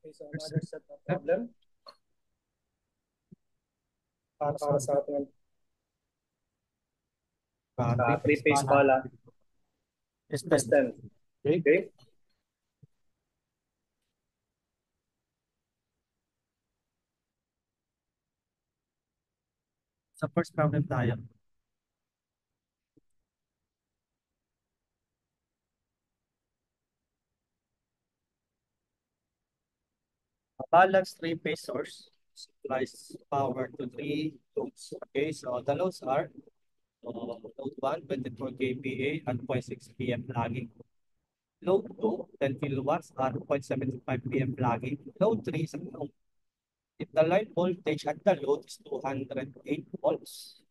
Okay, so another set of problem para sa ating three-phase pala system. Okay? Sa first problem tayo. A balanced three-phase source supplies power to three loads. Okay, so the loads are load 1, 24 kVA at 0.6 PM lagging. Load 2, 10 kilowatts at 0.75 PM lagging. Load 3 is unknown. If the line voltage at the load is 208 volts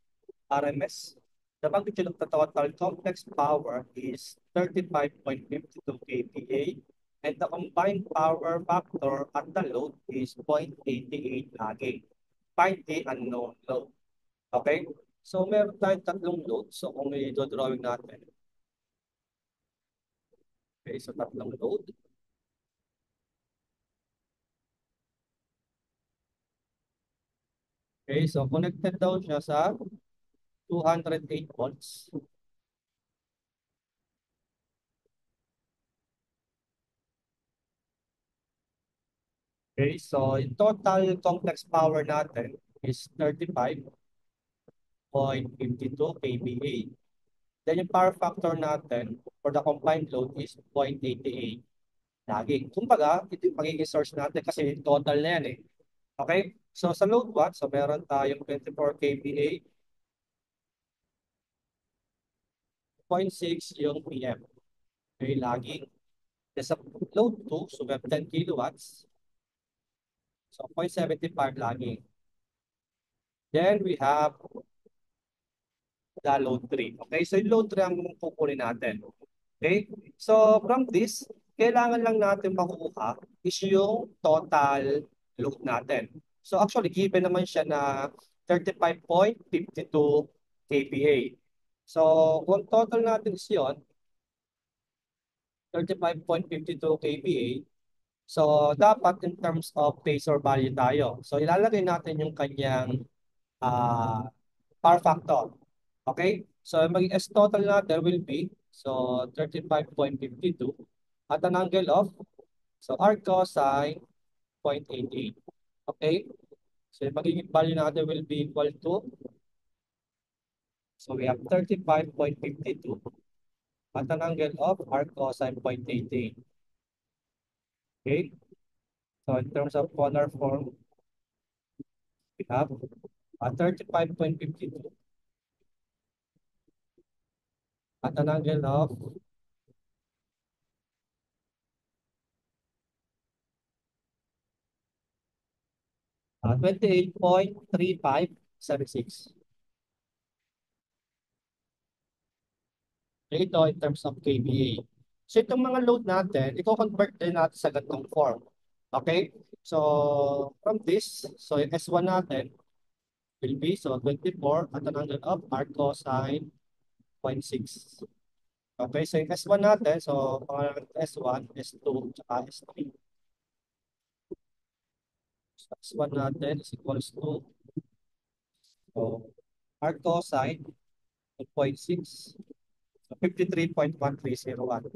RMS, the magnitude of the total complex power is 35.52 kVA and the combined power factor at the load is 0.88 lagging. Find the unknown load. Okay? So meron tayong tatlong load. So kung i-drawing natin. Okay, so tatlong load. Okay, so connected daw siya sa 208 volts. Okay, so yung total complex power natin is 35.52 kVA. Then yung power factor natin for the combined load is 0.88 laging. Kumbaga, ito yung magiging source natin kasi total na yan eh. Okay? So sa load 1, so meron tayong 24 kVA, 0.6 yung PM. Okay, laging. Then sa load 2, so we have 10 kilowatts. So 0.75 laging. Then we have the load 3. Okay, so yung load 3 ang kukunin natin. Okay, so from this, kailangan lang natin makuha is yung total load natin. So actually, given naman siya na 35.52 kVA. So kung total natin is yun, 35.52 kVA, so dapat in terms of phasor value tayo. So ilalagay natin yung kanyang power factor. Okay? So maging S total natin will be 35.52 at an angle of R cosine 0.88. Okay? So yung magiging value natin will be equal to we have 35.52 at an angle of R cosine 0.88. Okay? So in terms of polar form, we have 35.52 at an angle of 28.3576. Ito in terms of kVA. So itong mga load natin, i-convert din natin sa ganitong form. Okay? So from this, so yung S1 natin will be 24 at an angle of R cosine 0.6. Okay, so yung S1 natin, so pangalan S1, S2, tsaka S3. So S1 natin is equals to R cosine 0.6. So 53.1301.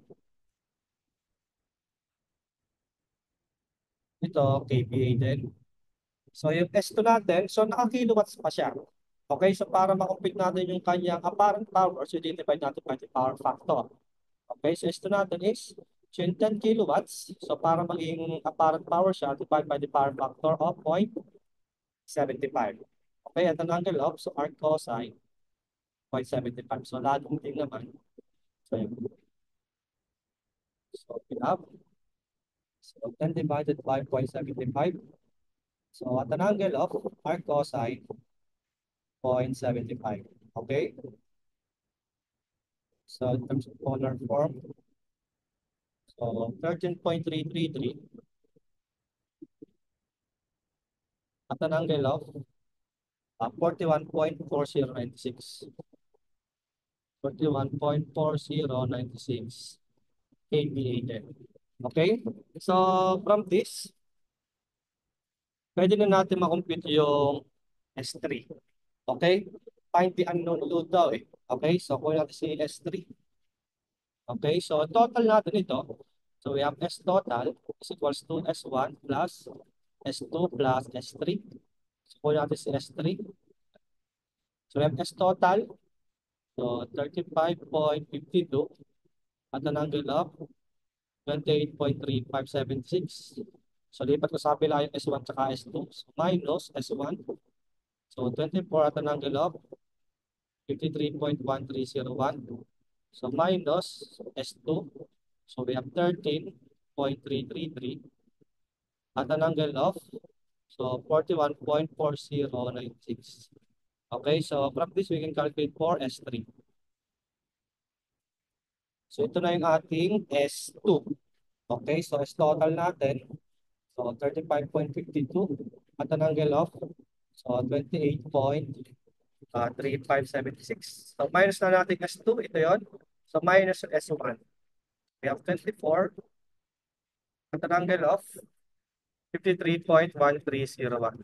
Ito, kVA din. So yung S2 natin, so naka-kilowatts pa siya. Okay, so para ma-compute natin yung kanyang apparent power, so i-divide natin by the power factor. Okay, so S2 natin is 10 kilowatts. So para maging apparent power siya, divide by the power factor of 0.75. Okay, at an angle of, so R cosine 0.75. So lahat ng thing naman. So yun. So we have 10 divided by 0.75. So at an angle of R cosine 0.75. Okay? So in terms of polar form, so 13.333 at an angle of 41.4096. 41.4096 kVA then. Okay? So from this, pwede na natin makompute yung S3. Okay? Find the unknown load daw eh. Okay, so kung natin si S3. Okay, so total natin ito. So we have S total is equals to S1 plus S2 plus S3. So kung natin si S3. So we have S total. So 35.52 at an angle of 28.3576. So lipat ko sa kabila yung S1 at S2. So minus S1. So 24 at an angle of 53.1301. So minus S2. So we have 13.333 at an angle of 41.4096. Okay, so from this we can calculate for S3. So ito na yung ating S2. Okay, so S total natin. So 35.52 at an angle of 28.3576. So minus na natin S2, ito yon. So minus S1. We have 24 at an angle of 53.1301.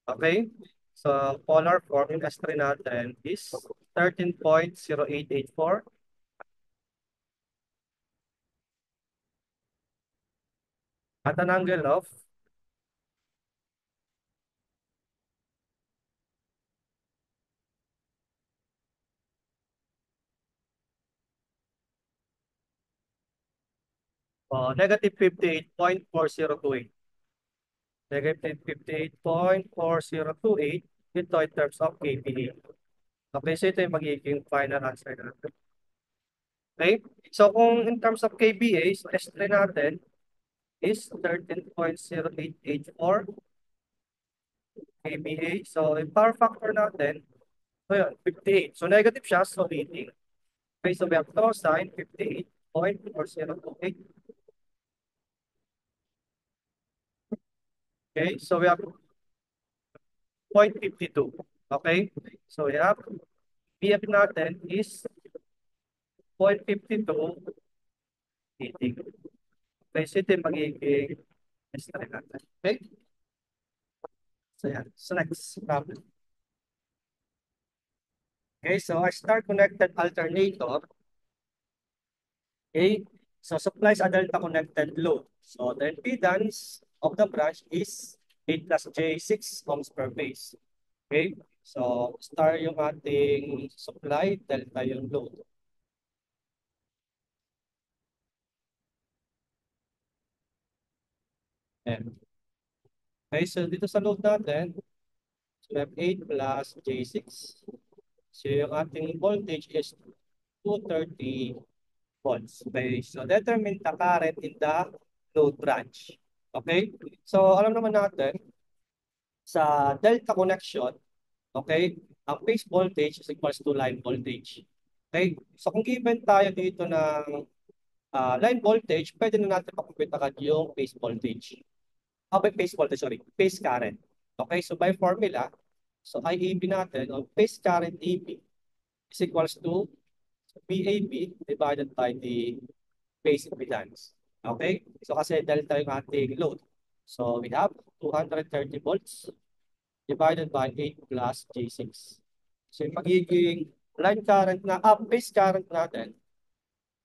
Okay? So polar form yung S3 natin is 13.0884 at an angle of 58.4028. Negative 58.4028 ito in terms of KPA. Okay, so ito yung magiging final answer natin. Okay, so kung in terms of KBA, so S3 natin is 13.0884 KBA. So yung power factor natin, so yun, 58. So negative siya, so leading. Okay, so we have cosine 58.4028. Okay, so we have 0.52. Okay, so we have BF natin is 0.52 heating. Okay, so ito yung magiging S3 natin. Okay, so yan. So next problem. Okay, so a star-connected alternator. Okay, so supplies a delta-connected load. So the impedance of the branch is 8 plus J 6 ohms per phase. Okay, so star yung ating supply, delta yung load. And, okay, so dito sa load natin, so we have 8 plus J6. So yung ating voltage is 230 volts. Okay, so determine the current in the load branch. Okay, so alam naman natin, sa delta connection, okay, ang phase voltage is equals to line voltage. Okay, so kung given tayo dito ng line voltage, pwede na natin pakumpita agad yung phase voltage. Phase voltage, sorry, phase current. Okay, so by formula, so IAB natin, o phase current AB is equals to PAB divided by the phase impedance. Okay, so kasi delta yung ating load. So we have 230 volts divided by 8 plus J6. So yung magiging line current na, phase current natin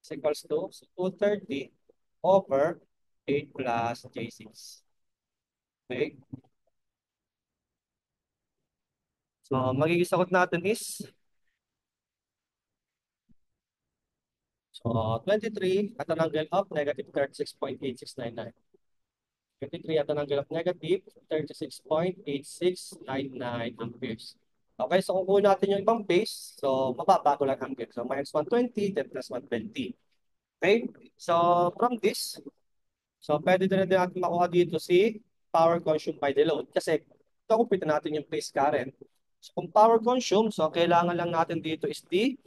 is equals to 230 over 8 plus J6. Okay. So magiging sagot natin is so 23 at an angle of negative 36.8699. 23 at an angle of negative 36.8699 amperes. Okay, so kung kunin natin yung ibang base, so mababago lang ampere. So minus 120, then plus 120. Okay, so from this, so pwede din natin makuha dito si power consumed by the load. Kasi kakumpita natin yung phase current. So kung power consumed, so kailangan lang natin dito is the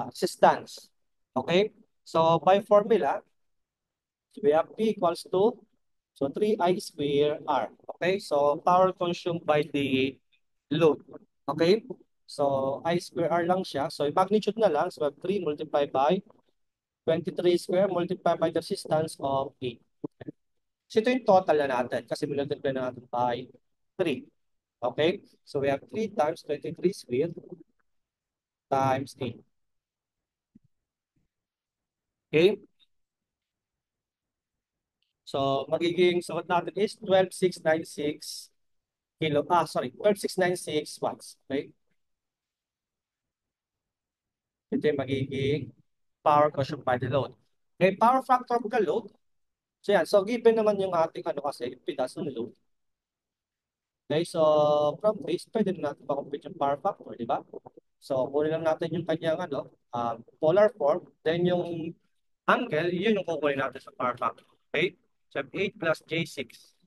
resistance. Okay, so by formula, we have P equals to so 3I square R. Okay, so power consumed by the load. Okay, so I square R lang siya. So magnitude na lang. So 3 multiplied by 23 square multiplied by the resistance of 8. So ito yung total na natin kasi multiply na natin by 3. Okay? So we have 3 times 23 squared times 8. Okay? So magiging sagot natin is 12,696 12,696 watts. Okay? Ito yung magiging power consumed by the load. Okay, power factor of the load. So yan, so given naman yung ating ano kasi, impedance ng load. Okay, so from this, pwede na natin makompute yung power factor, di ba? So kunin lang natin yung kanyang ano, polar form, then yung angle, yun yung kukunin natin sa power factor. Okay, so 8 plus J6.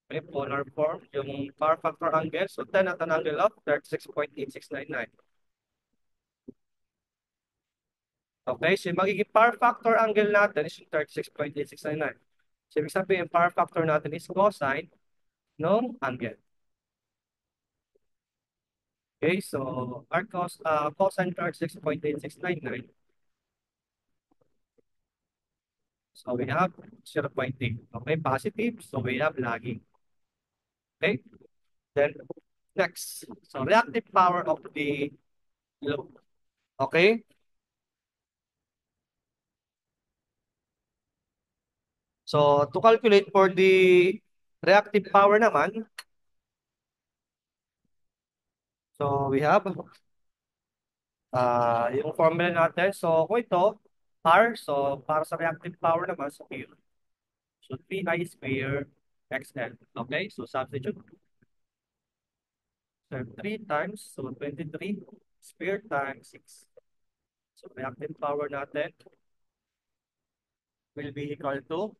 Okay, polar form, yung power factor angle, so 10 at an angle of 36.8699. Okay, so yung magiging power factor angle natin is 36.8699. So ibig sabihin, power factor natin is cosine ng angle. Okay, so our cosine 36.8699. So we have 0.8. Okay, positive. So we have lagging. Okay, then next. So reactive power of the load. Okay. So to calculate for the reactive power naman, so we have yung formula natin. So kung ito, R, so para sa reactive power naman, so Q. So 3I square XL. Okay, so substitute. So 3 times, so 23 square times 6. So reactive power natin will be equal to,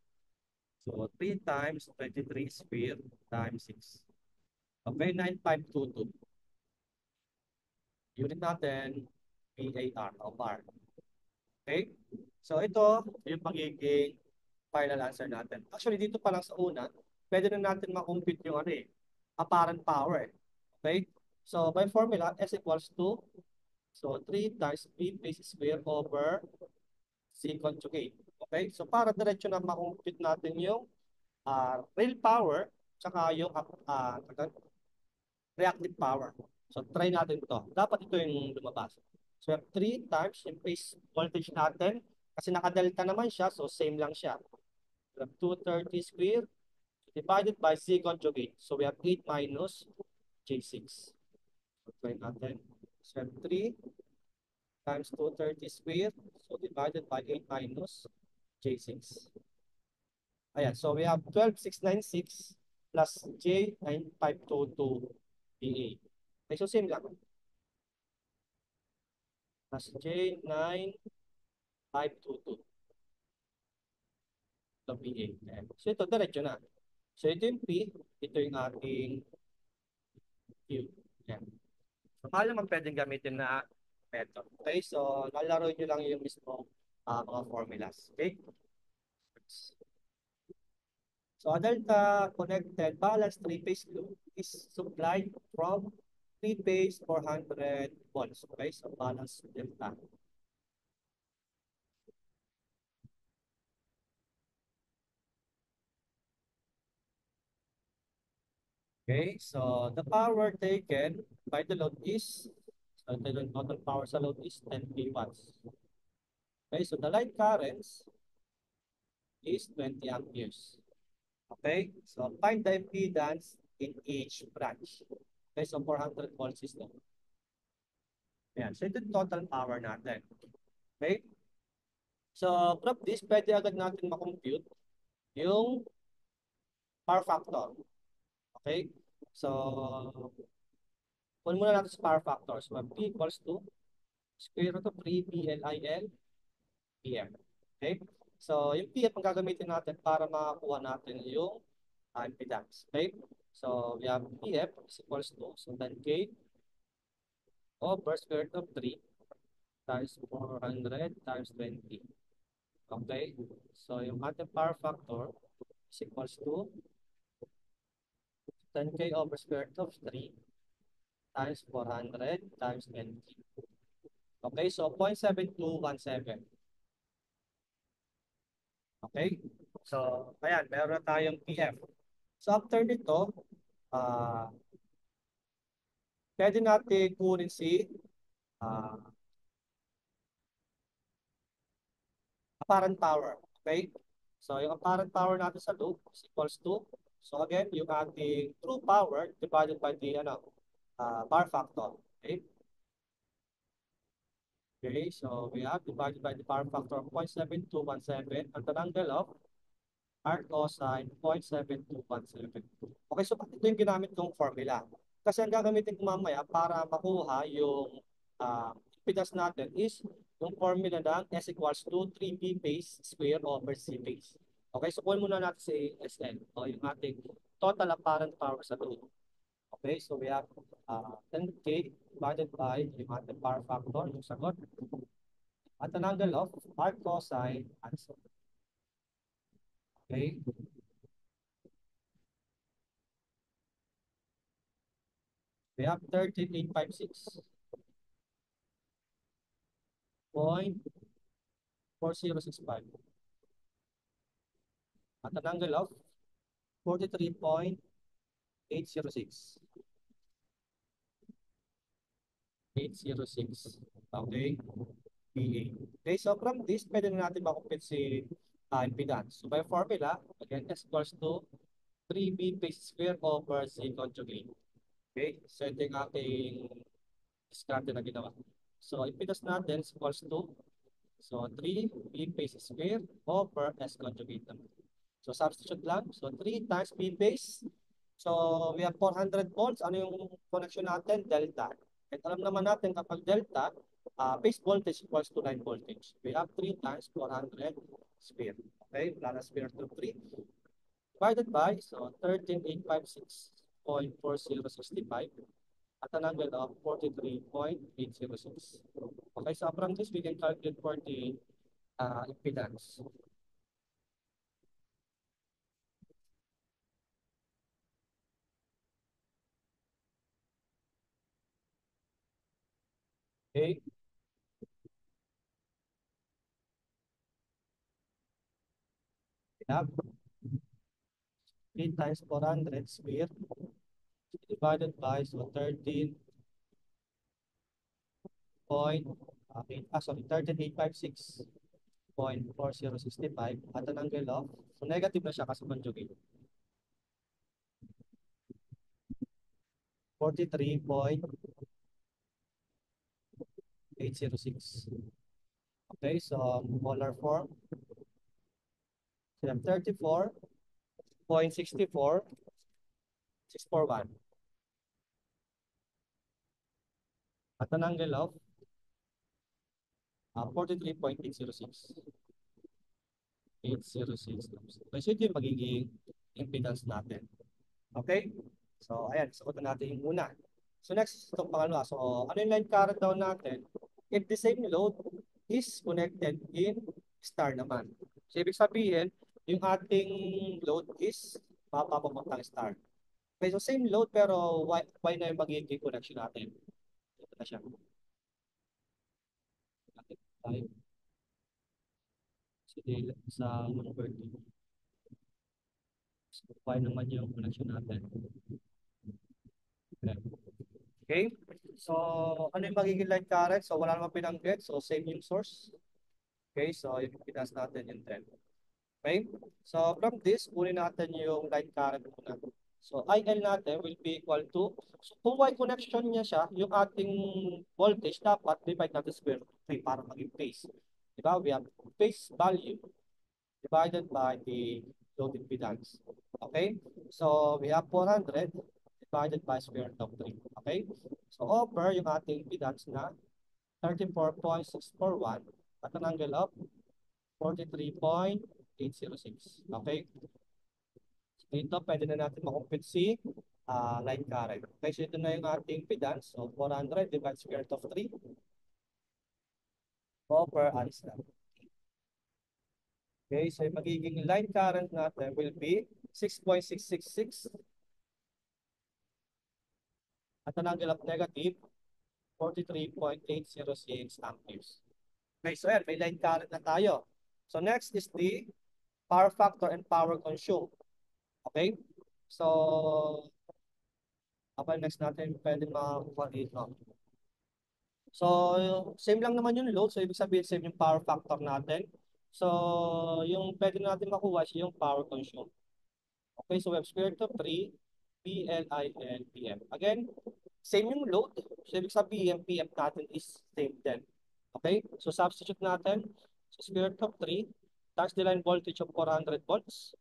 so 3 times 23 square times 6. Okay, 9522. Unit natin, VAR o bar. Okay? So ito, yung magiging final answer natin. Actually, dito pa lang sa una, pwede na natin makompute yung ano apparent power. Okay? So by formula, S equals to, so 3 times P base square over C conjugate. Okay? So para diretso na makompute natin yung real power tsaka yung reactive power. So try natin ito. Dapat ito yung lumabas. So 3 times yung phase voltage natin kasi naka-delta naman siya, so same lang siya. We have 230 square divided by C conjugate. So we have 8 minus J6. So try natin. So 3 times 230 square, so divided by 8 minus J6. Ayan, so we have 12,696 plus J9522 PA. Okay, so same lang. Plus J9522 PA. Ayan. So ito, diretso na. So ito yung P, ito yung ating Q. Ayan. So naman pwedeng gamitin na method. Okay, so lalaro nyo lang yung mismo mga formulas. Okay? So a delta connected balanced three-phase load is supplied from three-phase 400 volts. Okay, so balanced delta. Okay, so the power taken by the load is, so the total power sa load is 10 watts. Okay, so the line currents is 20 amperes. Okay, so find the impedance in each branch. Okay, so 400 volts system. Ayan, so ito yung total power natin. Okay, so from this, pwede agad natin makompute yung power factor. Okay, so kung muna natin sa power factor. So P equals to square root of 3 PLIL PM. Okay, so yung PM ang gagamitin natin para makakuha natin yung impedance. Okay, so we have PF is equals to, so 10K over square root of 3 times 400 times 20. Okay, so yung ating power factor is equals to 10K over square root of 3 times 400 times 20. Okay, so 0.7217. Okay, So, ayan, meron na tayong PF. So, after nito, pwede natin kunin si ah, apparent power. Okay? So, yung apparent power natin sa loop is equals to, so again, yung ating true power divided by the power factor. Okay? Okay, so we have divided by the power factor of 0.7217 at an angle of arc cosine 0.7217. Okay, so ito yung ginamit kong formula. Kasi ang gagamitin ko mamaya para makuha yung impedance natin is yung formula ng S equals to 3B base square over C base. Okay, so kunin muna natin si SN o yung ating total apparent power sa load. Okay, so we have 10K divided by yung ating power factor, yung sagot, at an angle of arc cosine answer. Okay, we have 13,856.4065 at an angle of 43.806. 806. Okay. PA. Okay, so from this, pwede na natin makumpit si impedance. So by formula, again, S equals to 3B base square over C conjugate. Okay, so ito yung ating discarte na ginawa. So impedance natin is equals to, so 3B base square over S conjugate naman. So substitute lang. So 3 times B base. So we have 400 volts. Ano yung connection natin? Delta. At alam naman natin kapag delta, base voltage equals to line voltage. We have 3 times 400 square. Okay, plus square to 3. Divided by, so 13,856.4065 at an angle of 43.806. Okay, so from this, we can calculate for the impedance. Okay. We have 3 times 400 square divided by, so 13 point, sorry, 13,856.4065 at an angle of, so negative na siya kasi conjugate. 43.806. Okay, so molar form. So 34.64641 at an angle of 43.806. 806. Okay, so ito yung magiging impedance natin. Okay? So, ayan, sagutin natin yung una. So, next, itong pangalawa. So, ano yung line current daw natin? If the same load is connected in star naman. So, ibig sabihin, yung ating load is mapapapuntang star. Okay, so same load pero why na yung magiging connection natin? Ito na siya. Tayo. Sige, sa number 2. So, why naman yung connection natin? Okay. So, ano yung magiging line current? So, wala naman pinanggit. So, same yung source. Okay. So, yung pinas natin yung 10. Okay. So, from this, kunin natin yung line current muna. So, IL natin will be equal to, so kung Y connection niya siya, yung ating voltage dapat divide natin square root of 3 para maging phase. Diba? We have phase value divided by the load impedance. Okay? So, we have 400 divided by square root of 3. Okay? So, over yung ating impedance na 34.641 at an angle of 43.806. Okay? So, dito, pwede na natin makumpit si line current. Okay, so ito na yung ating impedance. So, 400 divided square root of 3 over alis na. Okay, so yung magiging line current natin will be 6.666 at an angle of negative 43.806 amperes. Okay, so yan, may line current na tayo. So next is the power factor and power consumed. Okay? So, okay, next natin pwede makakuha dito. So, same lang naman yung load. So, ibig sabihin, same yung power factor natin. So, yung pwede natin makuha is yung power consumed. Okay, so we have square root of 3, PLIL, PM. Again, same yung load. So, ibig sabihin, PM natin is same din. Okay, so substitute natin. So, square root of 3 times the line voltage of 400 volts.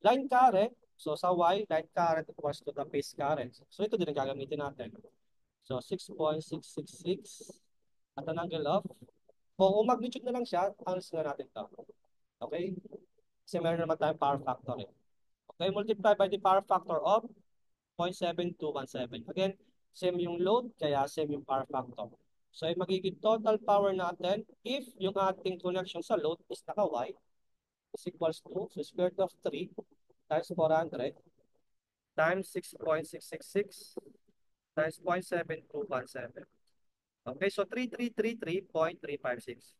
Line current, so sa Y, line current equals to the phase current. So, ito din ang gagamitin natin. So, 6.666 at an angle of, kung magnitude na lang siya, ang na natin to. Okay? Kasi meron naman tayong power factor eh. Okay, multiply by the power factor of 0.7217. Again, same yung load, kaya same yung power factor. So, yung magiging total power natin, if yung ating connection sa load is naka-Y, is equals to, so square root of 3 times 400 times 6.666 times 0.7217. Okay, so 3333.356.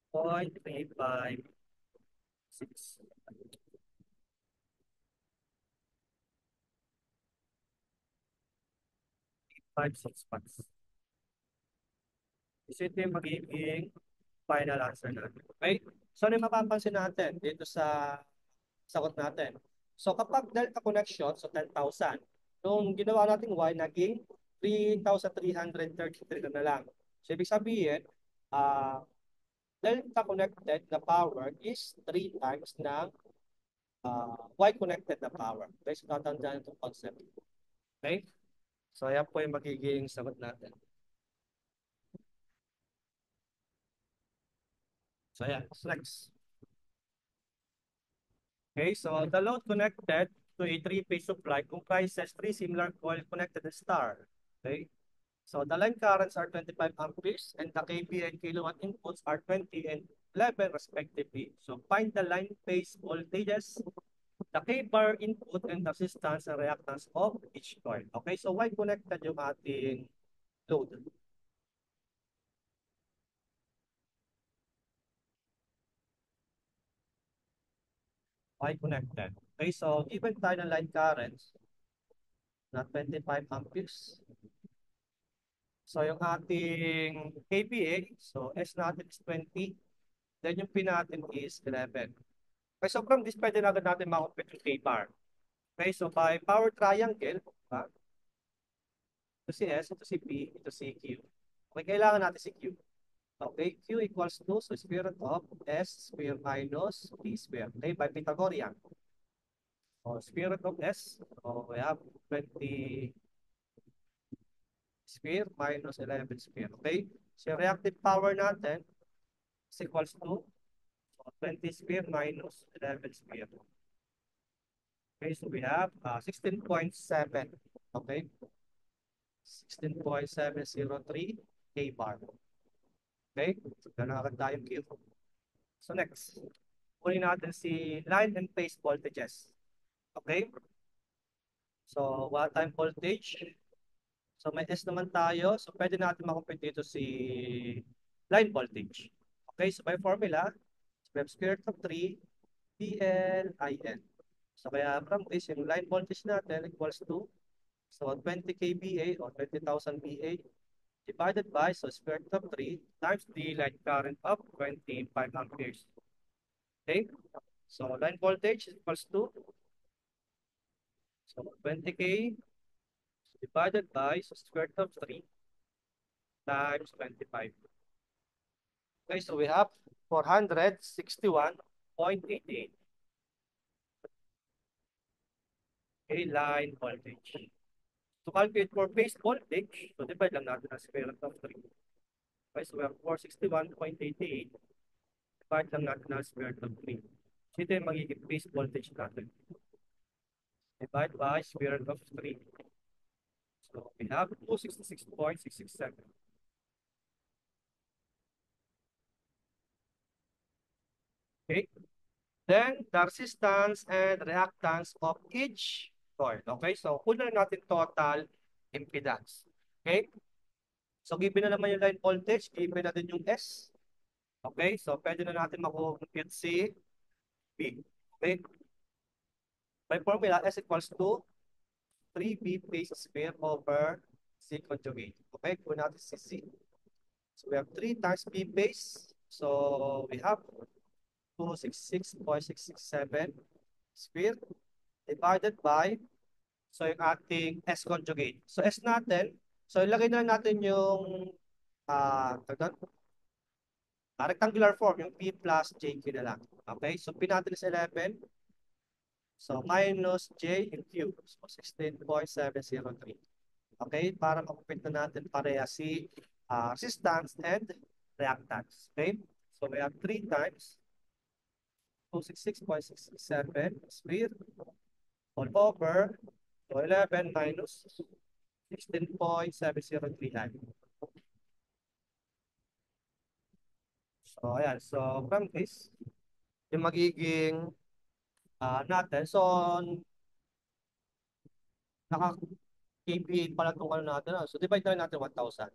0.356. 56 watts. Ito yung magiging final answer natin. Okay? So, ano yung mapapansin natin dito sa sagot natin? So, kapag delta connection, so 10,000, nung ginawa natin Y, naging 3,333 na lang. So, ibig sabihin, delta connected na power is 3 times ng Y connected na power. Okay? So, tatandaan itong concept. Okay? So, ayan po yung magiging sagot natin. So, ayan. Next. Okay, so the load connected to a three-phase supply comprises three similar coil connected star. Okay, so the line currents are 25 amperes and the kVA and kilowatt inputs are 20 and 11 respectively. So find the line phase voltages, the kVAR input and the resistance and reactance of each coil. Okay, so why connected yung ating load? Why connected? Okay, so given tayo ng line currents na 25 amperes. So, yung ating kVA, so S natin is 20, then yung P natin is 11. Okay, so from this, pwede na agad natin makompute yung kVAR. Okay, so by power triangle, ito si S, ito si P, ito si Q. Okay, kailangan natin si Q. Okay, Q equals to, so square root of S square minus P square. Okay, by Pythagorean. So, square root of S, so we have 20 square minus 11 square. Okay, so reactive power natin is equals to 20 square minus 11 square. Okay, so we have 16.7. Okay, 16.703 kVAR. Okay, so ganun tayong Q. So next, kunin natin si line and phase voltages. Okay, so what time voltage? So may S naman tayo. So pwede natin makompute dito si line voltage. Okay, so by formula, we have square root of 3 PLIN. So kaya from this, yung line voltage natin equals to, so 20 kVA or 20,000 VA divided by, so square root of 3 times the line current of 25 amperes. Okay, so line voltage equals to, so 20K divided by, so square root of 3 times 25. Okay, so we have 461.88. Okay, line voltage. To calculate for phase voltage, so divide lang natin ang square root of 3. Okay, so we have 461.88. Divide lang natin ang square root of 3. So ito yung magiging phase voltage natin. Divide by square root of 3. So we have 266.667. Okay. Then, the resistance and reactance of each coil. Okay, so kunin natin total impedance. Okay, so given na naman yung line voltage, given na din yung S. Okay, so pwede na natin makuha si B. Okay, by formula, S equals to 3B base square over C conjugate. Okay, kuha natin si C. So we have 3 times B base. So we have 266.667 square divided by, so yung ating S conjugate. So S natin, so ilagay na natin yung rectangular form, yung P plus JQ na lang. Okay, so P natin is 11. So minus J in cube. So 16.703. Okay, para makupit na natin pareha si resistance and reactance. Okay, so we have 3 times 266.667 square all over, so 11 minus 16.7039. So ayan, so from this, yung magiging natin, so naka-KVA pala itong ano natin. So divide na natin 1,000.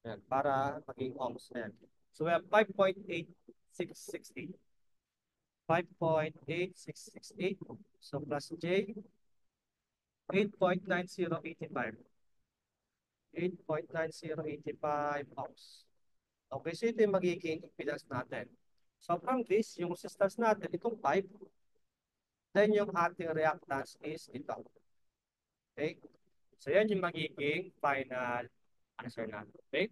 Ayan, para maging ohms. Ayan. So we have 5.8668. 5.8668. So plus J, 8.9085. 8.9085 ohms. Okay, so ito yung magiging impedance natin. So from this, yung resistance natin, itong 5, then yung ating reactance is ito. Okay? So yan yung magiging final answer natin. Okay?